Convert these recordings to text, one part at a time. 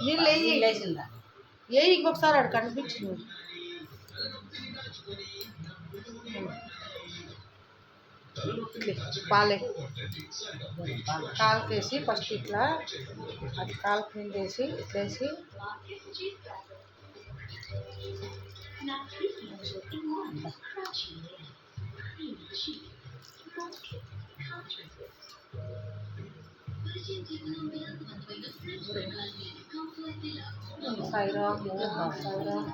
నీళ్ళు వేసిందా ఏ ఇంకొకసారి అక్కడ కనిపించింది. పాలే కాలుకేసి ఫస్ట్ ఇట్లా అది కాలు పిండేసి ఇట్లేసి సాయిరామ్ ఓం సాయిరామ్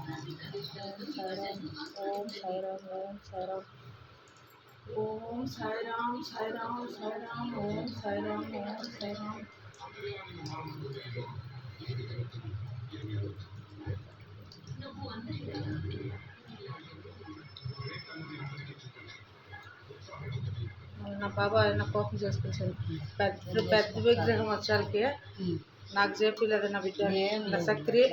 సాయిరామ్ ఓం సాయిరామ్ ఓం సాయిరామ్ ఓం సాయిరామ్ సాయిరామ్ సాయిరామ్ ఓం సాయిరామ్ ఓం సాయిరామ్. నా బాబా నా కోపం చేసుకొచ్చాను. పెద్ద పెద్ద విగ్రహం వచ్చానికి నాకు చెప్పలేదు నా బిడ్డ నా సక్రి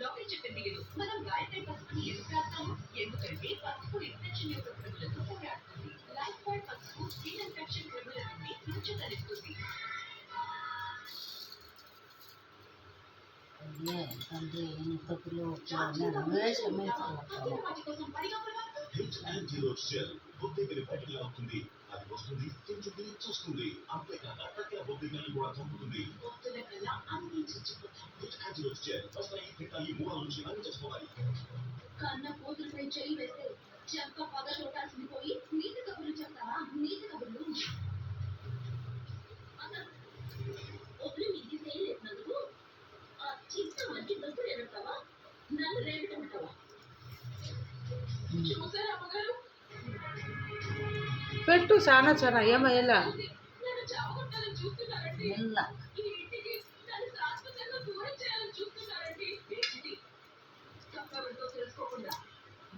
డాక్టర్ చెప్పింది మనం గాయత్రి పసుపుని ఎందుకు రాస్తాము? ఎందుకంటే పసుపు ఇన్ఫెక్షన్ యొక్క క్రిములతో పోరాడుతుంది. లైఫ్ బాయ్ పసుపు స్కిన్ ఇన్ఫెక్షన్ క్రిముల నుండి స్వేచ్ఛనిస్తుంది. వాటి కోసం అవుతుంది. అది వస్తుంది, తింటుంది, చూస్తుంది. అంతేకాక ప్రతి బొద్దికల్ని కూడా చంపుతుంది. భక్తుల కల్లా అన్ని చచ్చిపోతాయి. వస్తాయి, తింటాయి, మూల నుంచి అన్ని చేసుకోవాలి. కన్న కూతురుపై చెయ్యి వేస్తే చెంప పగ చూడాల్సింది పోయి నీతి కబుర్లు చెప్తావా? నీతి కబుర్లు ఒళ్ళు నీకు చేయలేసినందుకు ఆ చిత్త మంచి డబ్బులు ఎడతావా? నన్ను రేపటమంటావా? చూసారా అమ్మగారు? పెట్టు చాలా చాలా ఏమయ్యేలా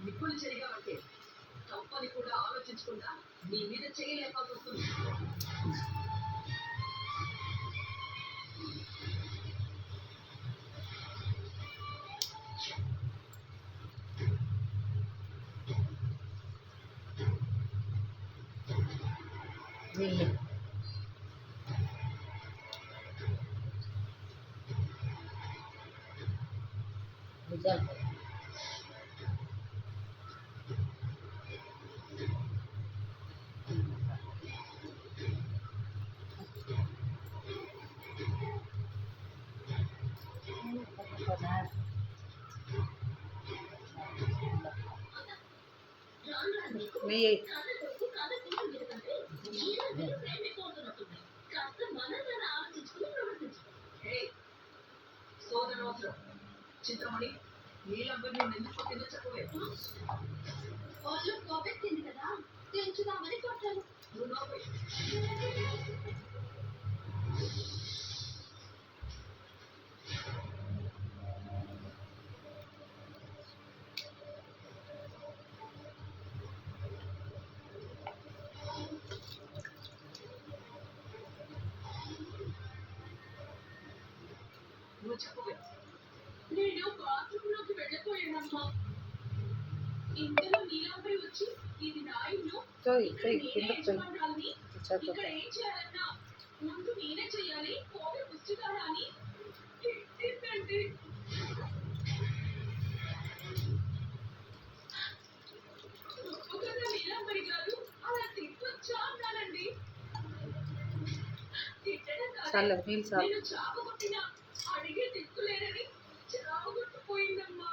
నిప్పులు చెరిగావంటే తప్పని కూడా ఆలోచించకుండా నీ మీద చేయలేకపోతే వస్తుంది. సోదరోత్సవం చిత్రమణి నీలంబరిని ఎందుకు కొట్టిందో చెప్పలేదు. వాళ్ళు కోపెట్టింది కదా, తెంచుదామని కొట్టాను. నువ్వు చెప్పవే. నేను బాత్రూంలోకి వెళ్ళిపోయానమ్మా. ఇంతలో నీలాంబరి వచ్చి ఇది నా ఇల్లు, ఇక్కడ ఏం చేయాలన్నా ముందు నేనే చెయ్యాలి, కోపి పుస్తకాలు అని తిట్టిందండి. ఒప్పుకున్న నీలాంబరి గారు అలా తిట్టొచ్చా అన్నానండి. తిట్టడం కాదు, నేను చాపగొట్టిన అడిగే దిక్కులేనని చాపగొట్టుపోయిందమ్మా.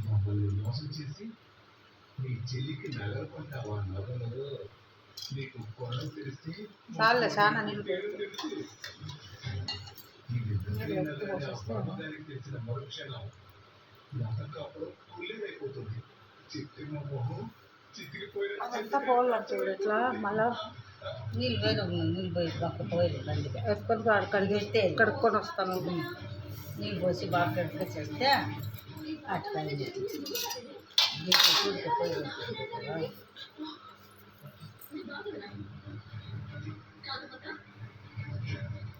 మమ్మల్ని మోసం చేసి నీ చెల్లికి నగలు కొంటావా? నగలు నీకు కొనలు తెలిస్తే చాలా తెచ్చిన మరుక్షణం నగకప్పుడు కుళ్ళైపోతుంది. చిత్తిమ మొహం అదంతా పోవాలంటే చూడు ఎట్లా మళ్ళా నీళ్ళు పోయి నీళ్ళు పోయి పక్క పోయి బండిగా వేసుకొని కడిగేస్తే కడుక్కొని వస్తాను. నీళ్ళు పోసి బాగా కట్టుగా చేస్తే అట్లా దీంట్లో చూడుకు పోయి